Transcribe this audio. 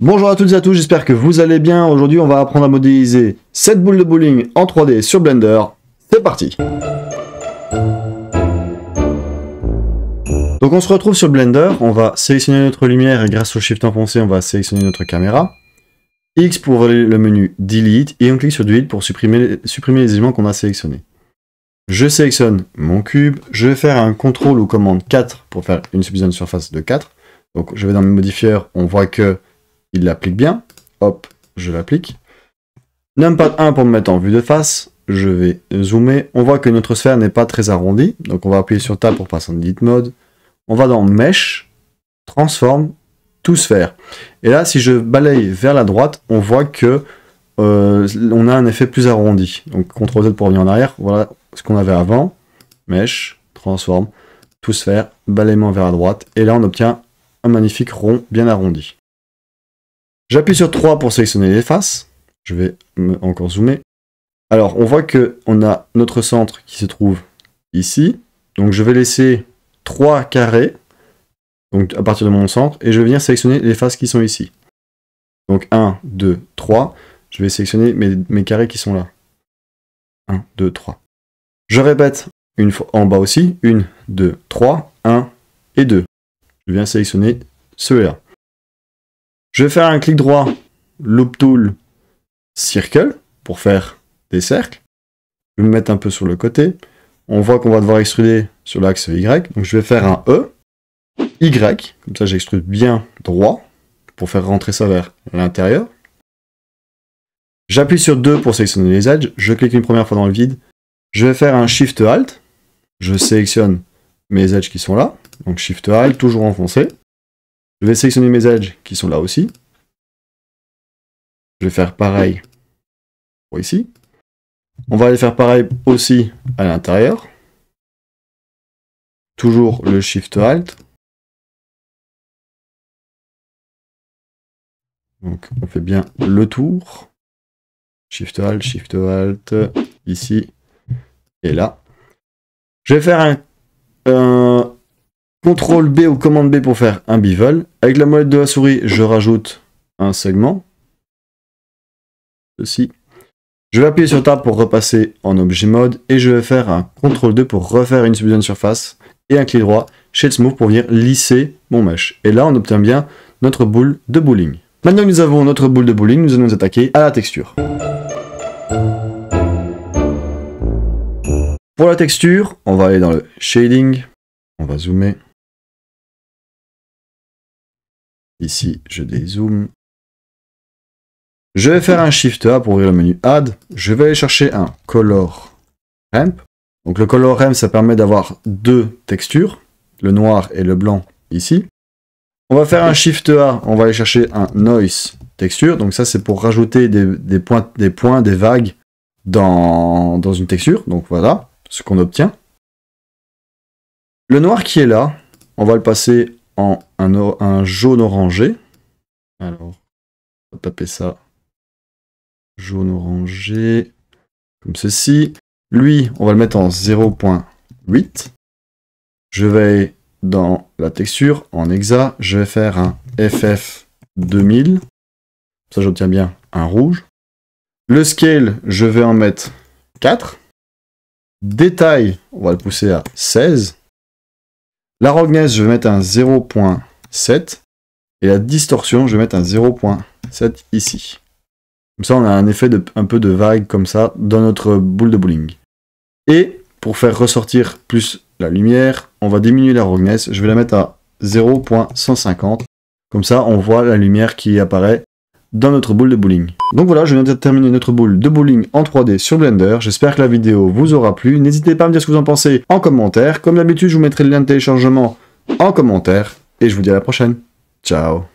Bonjour à toutes et à tous, j'espère que vous allez bien. Aujourd'hui, on va apprendre à modéliser cette boule de bowling en 3D sur Blender. C'est parti! Donc on se retrouve sur Blender, on va sélectionner notre lumière et grâce au Shift enfoncé, on va sélectionner notre caméra. X pour ouvrir le menu Delete et on clique sur Delete pour supprimer les éléments qu'on a sélectionnés. Je sélectionne mon cube, je vais faire un CTRL ou commande 4 pour faire une subdivision de surface de 4. Donc je vais dans mes modifieurs, on voit que il l'applique bien. Hop, je l'applique. Numpad 1 pour me mettre en vue de face. Je vais zoomer. On voit que notre sphère n'est pas très arrondie. Donc on va appuyer sur Tab pour passer en Edit Mode. On va dans Mesh, Transform, To Sphère. Et là, si je balaye vers la droite, on voit que on a un effet plus arrondi. Donc CTRL Z pour revenir en arrière. Voilà ce qu'on avait avant. Mesh, Transform, To Sphère, balayement vers la droite. Et là, on obtient un magnifique rond bien arrondi. J'appuie sur 3 pour sélectionner les faces. Je vais encore zoomer. Alors, on voit qu'on a notre centre qui se trouve ici. Donc, je vais laisser 3 carrés donc à partir de mon centre. Et je vais venir sélectionner les faces qui sont ici. Donc, 1, 2, 3. Je vais sélectionner mes carrés qui sont là. 1, 2, 3. Je répète une fois en bas aussi. 1, 2, 3, 1 et 2. Je viens sélectionner ceux-là. Je vais faire un clic droit, Loop Tool, Circle, pour faire des cercles. Je vais me mettre un peu sur le côté. On voit qu'on va devoir extruder sur l'axe Y. Donc je vais faire un E, Y, comme ça j'extrude bien droit, pour faire rentrer ça vers l'intérieur. J'appuie sur 2 pour sélectionner les edges. Je clique une première fois dans le vide. Je vais faire un Shift Alt. Je sélectionne mes edges qui sont là. Donc Shift Alt, toujours enfoncé. Je vais sélectionner mes edges qui sont là aussi. Je vais faire pareil pour ici. On va aller faire pareil aussi à l'intérieur. Toujours le Shift Alt. Donc on fait bien le tour. Shift Alt, ici et là. Je vais faire un CTRL B ou commande B pour faire un bevel. Avec la molette de la souris, je rajoute un segment. Ceci. Je vais appuyer sur Tab pour repasser en objet mode. Et je vais faire un CTRL 2 pour refaire une subdivision de surface. Et un clic droit, Shade Smooth pour venir lisser mon mesh. Et là, on obtient bien notre boule de bowling. Maintenant que nous avons notre boule de bowling, nous allons nous attaquer à la texture. Pour la texture, on va aller dans le Shading. On va zoomer. Ici, je dézoome. Je vais faire un Shift A pour ouvrir le menu Add. Je vais aller chercher un Color Ramp. Donc le Color Ramp, ça permet d'avoir deux textures, le noir et le blanc ici. On va faire un Shift A, on va aller chercher un Noise Texture. Donc ça, c'est pour rajouter des points, des vagues dans une texture. Donc voilà ce qu'on obtient. Le noir qui est là, on va le passer en un jaune orangé. Alors, on va taper ça. Jaune orangé. Comme ceci. Lui, on va le mettre en 0.8. Je vais dans la texture, en hexa. Je vais faire un FF 2000. Ça, j'obtiens bien un rouge. Le scale, je vais en mettre 4. Détail, on va le pousser à 16. La roughness, je vais mettre un 0.7. Et la distorsion, je vais mettre un 0.7 ici. Comme ça, on a un effet un peu de vague comme ça dans notre boule de bowling. Et pour faire ressortir plus la lumière, on va diminuer la roughness. Je vais la mettre à 0.150. Comme ça, on voit la lumière qui apparaît dans notre boule de bowling. Donc voilà, je viens de terminer notre boule de bowling en 3D sur Blender. J'espère que la vidéo vous aura plu. N'hésitez pas à me dire ce que vous en pensez en commentaire. Comme d'habitude, je vous mettrai le lien de téléchargement en commentaire. Et je vous dis à la prochaine. Ciao.